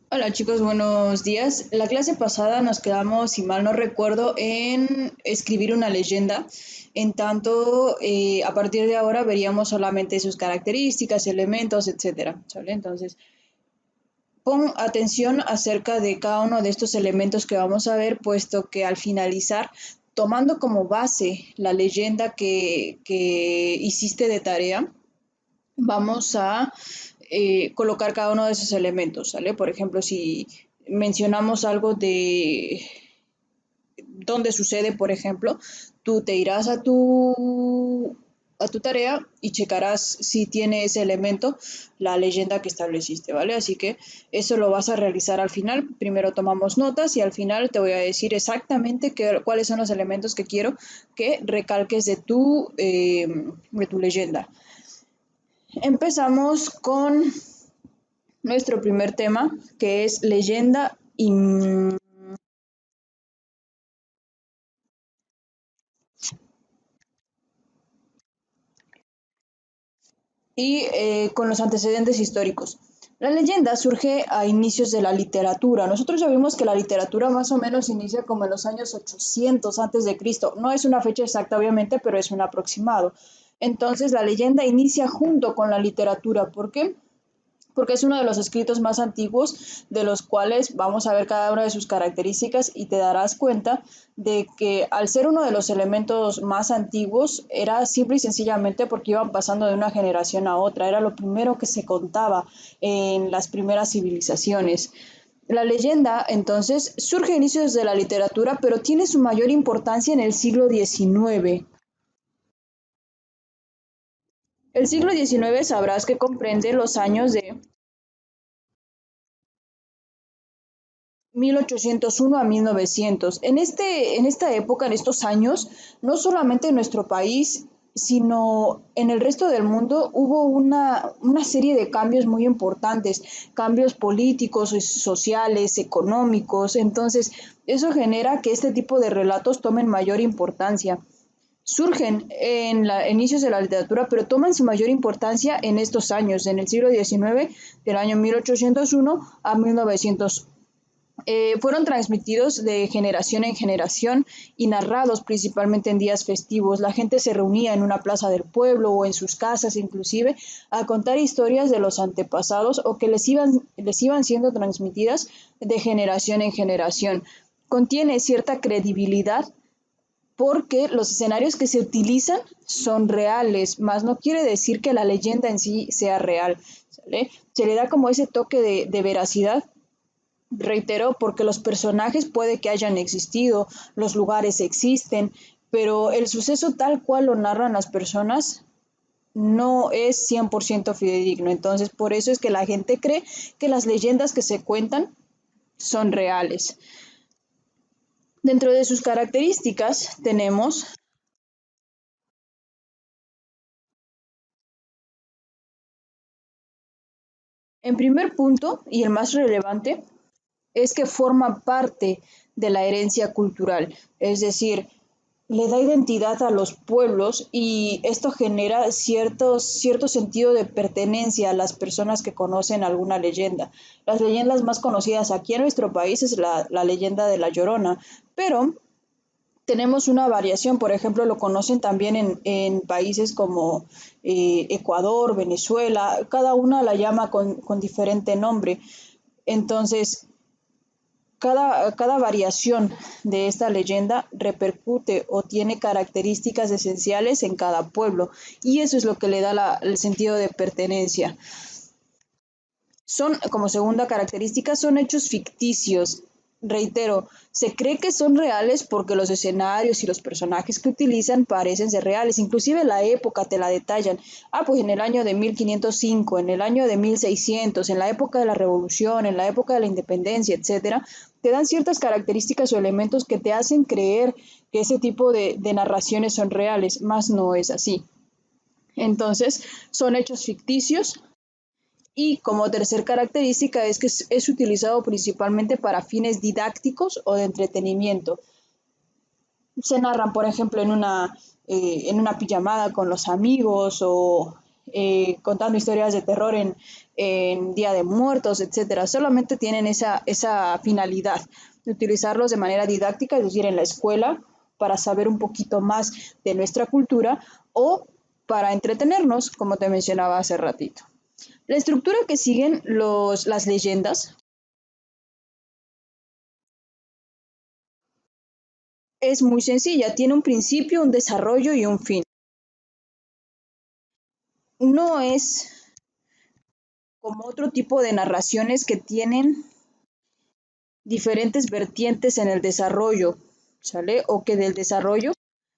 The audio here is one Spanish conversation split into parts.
Hola chicos, buenos días. La clase pasada nos quedamos, si mal no recuerdo, en escribir una leyenda. En tanto, a partir de ahora veríamos solamente sus características, elementos, etcétera. ¿Sale? Entonces, pon atención acerca de cada uno de estos elementos que vamos a ver, puesto que al finalizar, tomando como base la leyenda que hiciste de tarea, vamos a colocar cada uno de esos elementos, ¿sale? Por ejemplo, si mencionamos algo de dónde sucede, por ejemplo, tú te irás a tu tarea y checarás si tiene ese elemento la leyenda que estableciste, ¿vale? Así que eso lo vas a realizar al final. Primero tomamos notas y al final te voy a decir exactamente cuáles son los elementos que quiero que recalques de tu leyenda. Empezamos con nuestro primer tema, que es leyenda y con los antecedentes históricos. La leyenda surge a inicios de la literatura. Nosotros ya vimos que la literatura más o menos inicia como en los años 800 antes de Cristo. No es una fecha exacta, obviamente, pero es un aproximado. Entonces, la leyenda inicia junto con la literatura. ¿Por qué? Porque es uno de los escritos más antiguos de los cuales vamos a ver cada una de sus características y te darás cuenta de que al ser uno de los elementos más antiguos era simple y sencillamente porque iban pasando de una generación a otra, era lo primero que se contaba en las primeras civilizaciones. La leyenda entonces surge a inicios de la literatura, pero tiene su mayor importancia en el siglo XIX. El siglo XIX sabrás que comprende los años de 1801 a 1900. En esta época, en estos años, no solamente en nuestro país, sino en el resto del mundo hubo una serie de cambios muy importantes, cambios políticos, sociales, económicos. Entonces, eso genera que este tipo de relatos tomen mayor importancia. Surgen en inicios de la literatura, pero toman su mayor importancia en estos años, en el siglo XIX, del año 1801 a 1900. Fueron transmitidos de generación en generación y narrados principalmente en días festivos. La gente se reunía en una plaza del pueblo o en sus casas inclusive a contar historias de los antepasados o que les iban siendo transmitidas de generación en generación. Contiene cierta credibilidad porque los escenarios que se utilizan son reales, más no quiere decir que la leyenda en sí sea real. ¿Sale? Se le da como ese toque de veracidad. Reitero, porque los personajes puede que hayan existido, los lugares existen, pero el suceso tal cual lo narran las personas no es 100% fidedigno. Entonces, por eso es que la gente cree que las leyendas que se cuentan son reales. Dentro de sus características tenemos, en primer punto, y el más relevante, es que forma parte de la herencia cultural, es decir, le da identidad a los pueblos y esto genera cierto sentido de pertenencia a las personas que conocen alguna leyenda. Las leyendas más conocidas aquí en nuestro país es la leyenda de La Llorona, pero tenemos una variación, por ejemplo, lo conocen también en países como Ecuador, Venezuela, cada una la llama con diferente nombre. Entonces, cada variación de esta leyenda repercute o tiene características esenciales en cada pueblo y eso es lo que le da el sentido de pertenencia. Son, como segunda característica, son hechos ficticios. Reitero, se cree que son reales porque los escenarios y los personajes que utilizan parecen ser reales, inclusive la época te la detallan. Ah, pues en el año de 1505, en el año de 1600, en la época de la Revolución, en la época de la Independencia, etcétera, te dan ciertas características o elementos que te hacen creer que ese tipo de narraciones son reales, más no es así. Entonces, son hechos ficticios y como tercer característica es que es utilizado principalmente para fines didácticos o de entretenimiento. Se narran, por ejemplo, en una pijamada con los amigos contando historias de terror en Día de Muertos, etcétera. Solamente tienen esa finalidad de utilizarlos de manera didáctica, es decir, en la escuela, para saber un poquito más de nuestra cultura o para entretenernos, como te mencionaba hace ratito. La estructura que siguen las leyendas es muy sencilla, tiene un principio, un desarrollo y un fin. No es como otro tipo de narraciones que tienen diferentes vertientes en el desarrollo, ¿sale? O que del desarrollo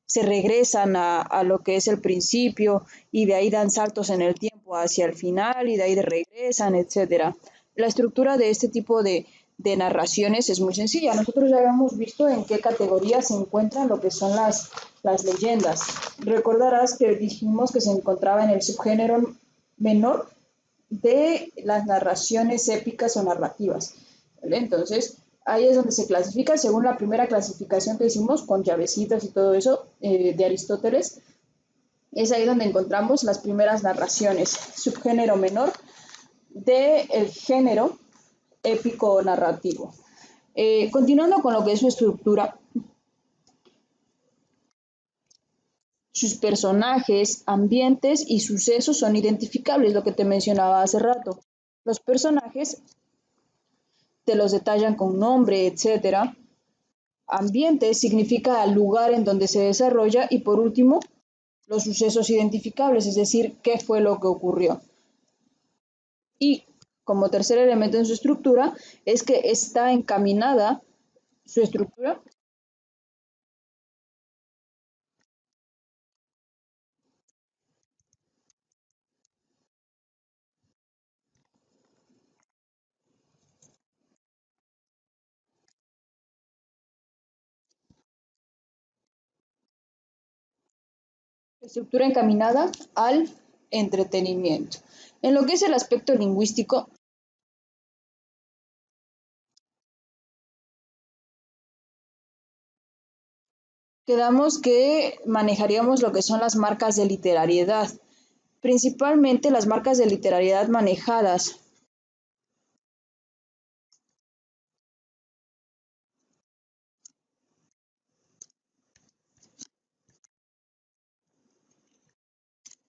se regresan a lo que es el principio y de ahí dan saltos en el tiempo hacia el final y de ahí regresan, etcétera. La estructura de este tipo de narraciones es muy sencilla. Nosotros ya habíamos visto en qué categoría se encuentran lo que son las leyendas. Recordarás que dijimos que se encontraba en el subgénero menor de las narraciones épicas o narrativas. ¿Vale? Entonces, ahí es donde se clasifica según la primera clasificación que hicimos con llavecitas y todo eso de Aristóteles. Es ahí donde encontramos las primeras narraciones, subgénero menor del género épico narrativo. Continuando con lo que es su estructura, sus personajes, ambientes y sucesos son identificables, lo que te mencionaba hace rato. Los personajes te los detallan con nombre, etcétera. Ambiente significa el lugar en donde se desarrolla y por último, los sucesos identificables, es decir, qué fue lo que ocurrió. Y como tercer elemento en su estructura es que está encaminada su estructura. Estructura encaminada al entretenimiento. En lo que es el aspecto lingüístico, quedamos que manejaríamos lo que son las marcas de literariedad, principalmente las marcas de literariedad manejadas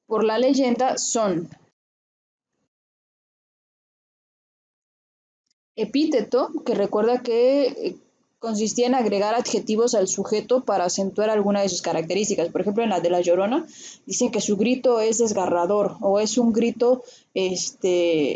por la leyenda son epíteto, que recuerda que consistía en agregar adjetivos al sujeto para acentuar alguna de sus características. Por ejemplo, en la de La Llorona, dicen que su grito es desgarrador o es un grito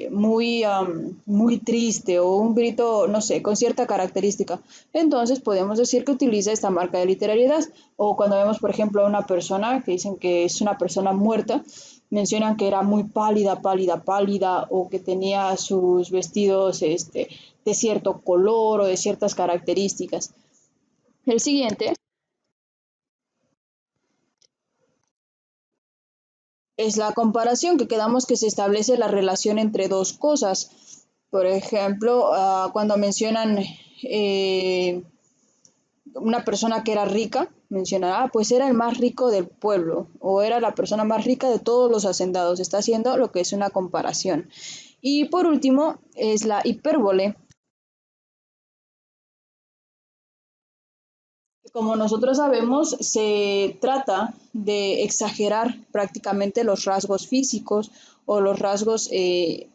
muy triste o un grito, no sé, con cierta característica. Entonces, podemos decir que utiliza esta marca de literariedad. O cuando vemos, por ejemplo, a una persona que dicen que es una persona muerta, mencionan que era muy pálida, pálida, pálida, o que tenía sus vestidos de cierto color o de ciertas características. El siguiente es la comparación, que quedamos que se establece la relación entre dos cosas. Por ejemplo, cuando mencionan una persona que era rica, mencionará, pues era el más rico del pueblo o era la persona más rica de todos los hacendados. Está haciendo lo que es una comparación. Y por último es la hipérbole. Como nosotros sabemos, se trata de exagerar prácticamente los rasgos físicos o los rasgos que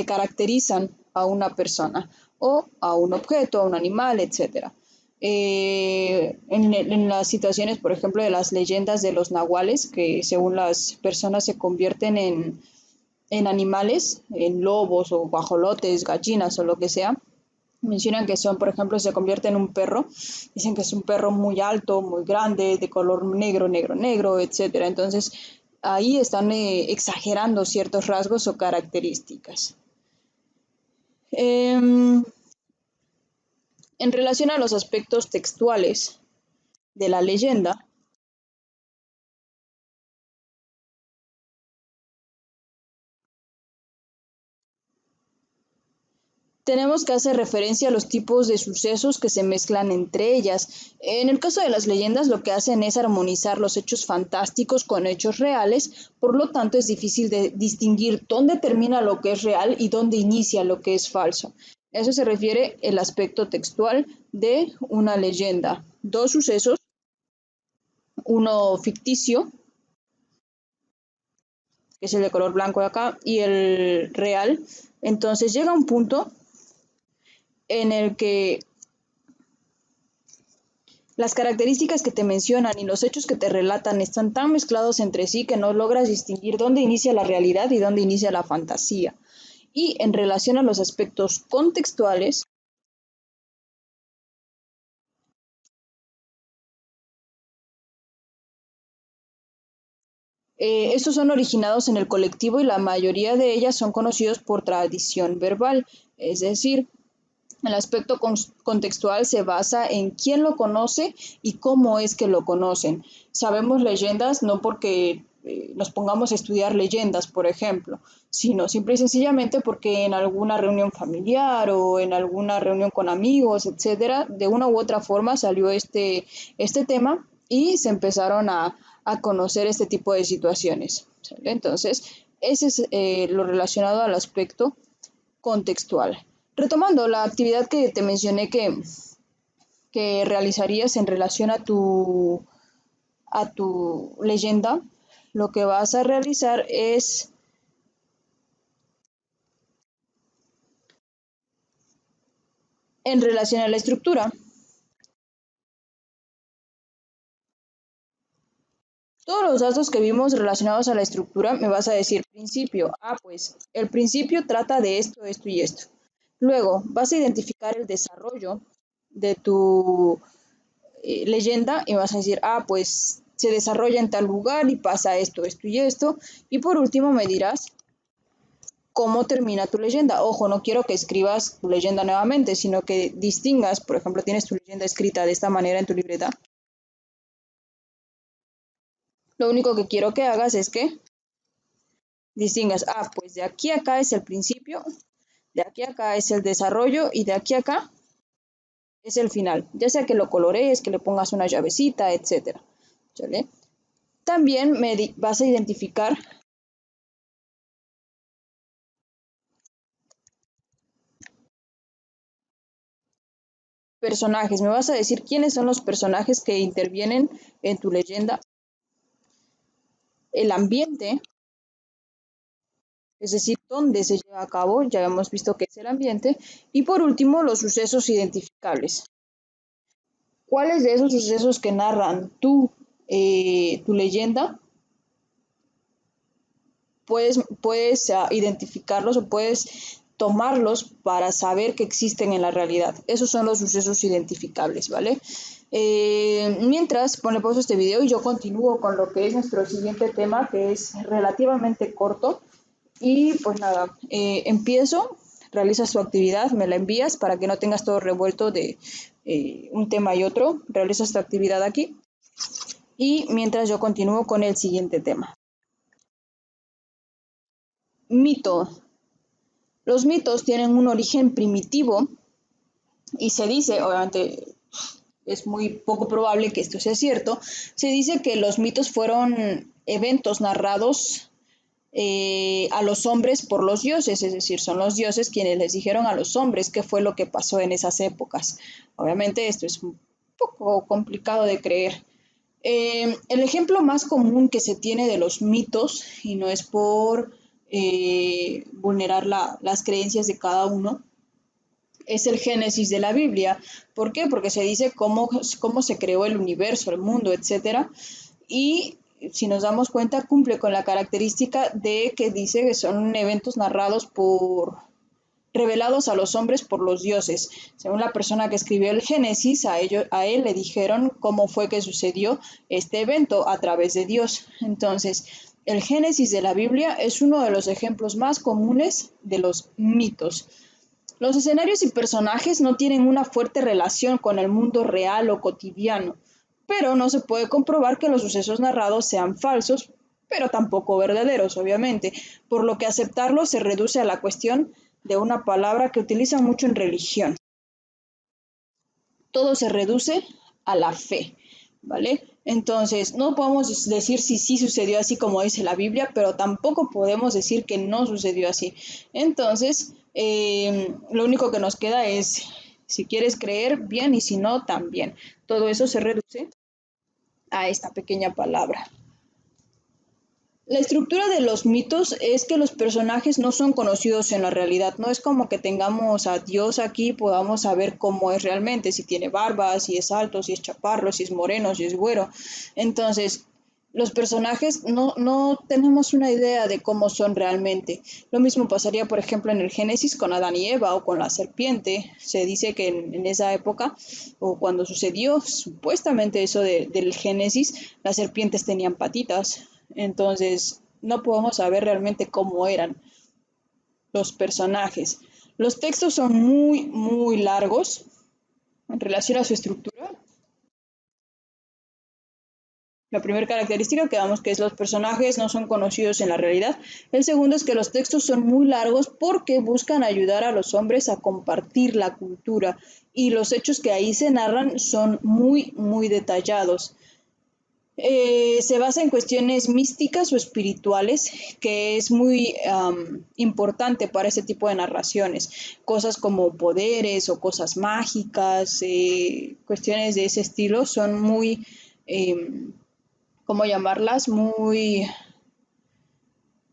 caracterizan a una persona o a un objeto, a un animal, etcétera. En las situaciones, por ejemplo, de las leyendas de los nahuales, que según las personas se convierten en animales, en lobos o guajolotes, gallinas o lo que sea, mencionan que son, por ejemplo, se convierte en un perro, dicen que es un perro muy alto, muy grande, de color negro, negro, negro, etcétera. Entonces, ahí están exagerando ciertos rasgos o características. En relación a los aspectos textuales de la leyenda, tenemos que hacer referencia a los tipos de sucesos que se mezclan entre ellas. En el caso de las leyendas, lo que hacen es armonizar los hechos fantásticos con hechos reales, por lo tanto es difícil de distinguir dónde termina lo que es real y dónde inicia lo que es falso. Eso se refiere el aspecto textual de una leyenda. Dos sucesos, uno ficticio, que es el de color blanco de acá, y el real. Entonces llega un punto en el que las características que te mencionan y los hechos que te relatan están tan mezclados entre sí que no logras distinguir dónde inicia la realidad y dónde inicia la fantasía. Y en relación a los aspectos contextuales, estos son originados en el colectivo y la mayoría de ellas son conocidos por tradición verbal, es decir, el aspecto contextual se basa en quién lo conoce y cómo es que lo conocen. Sabemos leyendas no porque nos pongamos a estudiar leyendas, por ejemplo, sino simple y sencillamente porque en alguna reunión familiar o en alguna reunión con amigos, etcétera, de una u otra forma salió este tema y se empezaron a conocer este tipo de situaciones. ¿Sale? Entonces, ese es lo relacionado al aspecto contextual. Retomando la actividad que te mencioné que realizarías en relación a tu leyenda, lo que vas a realizar es en relación a la estructura. Todos los datos que vimos relacionados a la estructura me vas a decir principio. Ah, pues el principio trata de esto, esto y esto. Luego vas a identificar el desarrollo de tu leyenda y vas a decir, ah, pues se desarrolla en tal lugar y pasa esto, esto y esto. Y por último me dirás cómo termina tu leyenda. Ojo, no quiero que escribas tu leyenda nuevamente, sino que distingas, por ejemplo, tienes tu leyenda escrita de esta manera en tu libreta. Lo único que quiero que hagas es que distingas, ah, pues de aquí a acá es el principio, de aquí a acá es el desarrollo y de aquí a acá es el final. Ya sea que lo colorees, que le pongas una llavecita, etcétera. ¿Sale? También vas a identificar personajes. Me vas a decir quiénes son los personajes que intervienen en tu leyenda, el ambiente, es decir, dónde se lleva a cabo, ya hemos visto que es el ambiente, y por último, los sucesos identificables. ¿Cuáles de esos sucesos que narran tu leyenda puedes identificarlos o puedes tomarlos para saber que existen en la realidad? Esos son los sucesos identificables, ¿vale? Mientras, ponle pausa a este video y yo continúo con lo que es nuestro siguiente tema, que es relativamente corto. Y pues nada, empiezo, realizas tu actividad, me la envías para que no tengas todo revuelto de un tema y otro. Realizas tu actividad aquí y mientras yo continúo con el siguiente tema. Mito. Los mitos tienen un origen primitivo y se dice, obviamente es muy poco probable que esto sea cierto, se dice que los mitos fueron eventos narrados a los hombres por los dioses, es decir, son los dioses quienes les dijeron a los hombres qué fue lo que pasó en esas épocas. Obviamente esto es un poco complicado de creer. El ejemplo más común que se tiene de los mitos, y no es por vulnerar las creencias de cada uno, es el Génesis de la Biblia. ¿Por qué? Porque se dice cómo se creó el universo, el mundo, etcétera. Y si nos damos cuenta, cumple con la característica de que dice que son eventos narrados revelados a los hombres por los dioses. Según la persona que escribió el Génesis, a él le dijeron cómo fue que sucedió este evento a través de Dios. Entonces, el Génesis de la Biblia es uno de los ejemplos más comunes de los mitos. Los escenarios y personajes no tienen una fuerte relación con el mundo real o cotidiano, pero no se puede comprobar que los sucesos narrados sean falsos, pero tampoco verdaderos, obviamente, por lo que aceptarlos se reduce a la cuestión de una palabra que utilizan mucho en religión. Todo se reduce a la fe, ¿vale? Entonces, no podemos decir si sí sucedió así como dice la Biblia, pero tampoco podemos decir que no sucedió así. Entonces, lo único que nos queda es, si quieres creer, bien, y si no, también. Todo eso se reduce a esta pequeña palabra. La estructura de los mitos es que los personajes no son conocidos en la realidad. No es como que tengamos a Dios aquí y podamos saber cómo es realmente, si tiene barba, si es alto, si es chaparro, si es moreno, si es güero. Entonces, los personajes no tenemos una idea de cómo son realmente. Lo mismo pasaría, por ejemplo, en el Génesis con Adán y Eva o con la serpiente. Se dice que en esa época, o cuando sucedió supuestamente eso del Génesis, las serpientes tenían patitas. Entonces, no podemos saber realmente cómo eran los personajes. Los textos son muy largos en relación a su estructura. La primera característica que damos que es los personajes no son conocidos en la realidad. El segundo es que los textos son muy largos porque buscan ayudar a los hombres a compartir la cultura y los hechos que ahí se narran son muy detallados. Se basa en cuestiones místicas o espirituales, que es muy importante para ese tipo de narraciones. Cosas como poderes o cosas mágicas, cuestiones de ese estilo son muy, ¿cómo llamarlas? Muy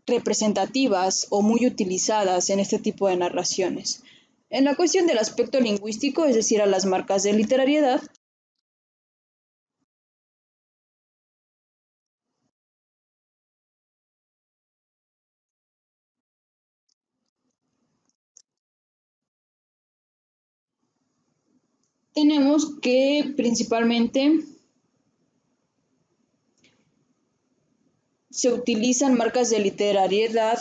representativas o muy utilizadas en este tipo de narraciones. En la cuestión del aspecto lingüístico, es decir, a las marcas de literariedad, tenemos que principalmente se utilizan marcas de literariedad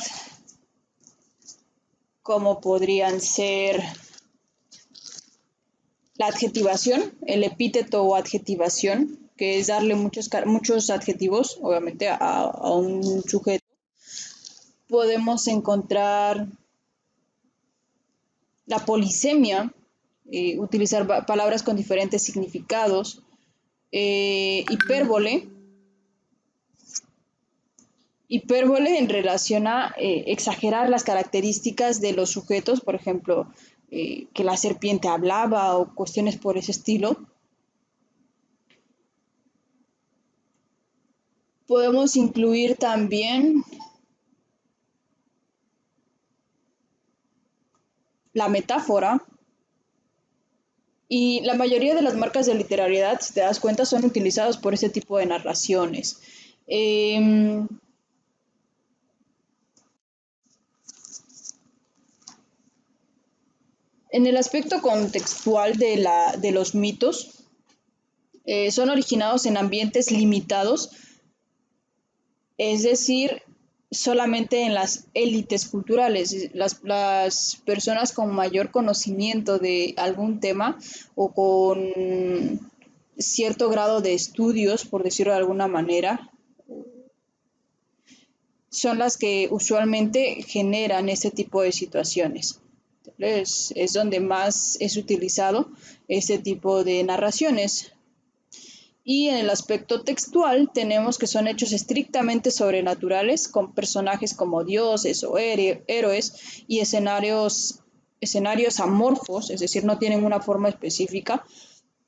como podrían ser la adjetivación, el epíteto o adjetivación, que es darle muchos adjetivos, obviamente, a un sujeto. Podemos encontrar la polisemia, utilizar palabras con diferentes significados, hipérbole. Hipérbole en relación a exagerar las características de los sujetos, por ejemplo, que la serpiente hablaba o cuestiones por ese estilo. Podemos incluir también la metáfora y la mayoría de las marcas de literariedad, si te das cuenta, son utilizadas por ese tipo de narraciones. En el aspecto contextual de los mitos, son originados en ambientes limitados, es decir, solamente en las élites culturales, las personas con mayor conocimiento de algún tema o con cierto grado de estudios, por decirlo de alguna manera, son las que usualmente generan este tipo de situaciones. Es donde más es utilizado este tipo de narraciones. Y en el aspecto textual tenemos que son hechos estrictamente sobrenaturales con personajes como dioses o héroes y escenarios amorfos, es decir, no tienen una forma específica.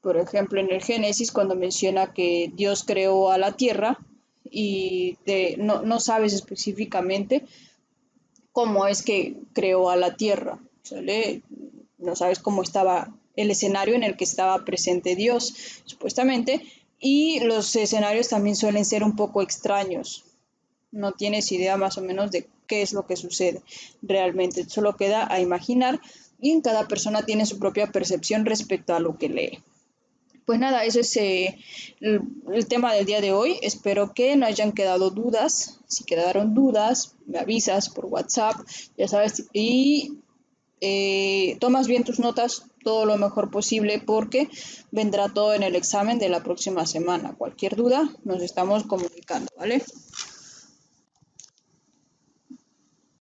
Por ejemplo, en el Génesis, cuando menciona que Dios creó a la tierra y no sabes específicamente cómo es que creó a la tierra, ¿sale? No sabes cómo estaba el escenario en el que estaba presente Dios, supuestamente, y los escenarios también suelen ser un poco extraños. No tienes idea más o menos de qué es lo que sucede realmente, solo queda a imaginar y cada persona tiene su propia percepción respecto a lo que lee. Pues nada, eso es el tema del día de hoy. Espero que no hayan quedado dudas. Si quedaron dudas, me avisas por WhatsApp, ya sabes, y tomas bien tus notas todo lo mejor posible porque vendrá todo en el examen de la próxima semana. Cualquier duda, nos estamos comunicando, ¿vale?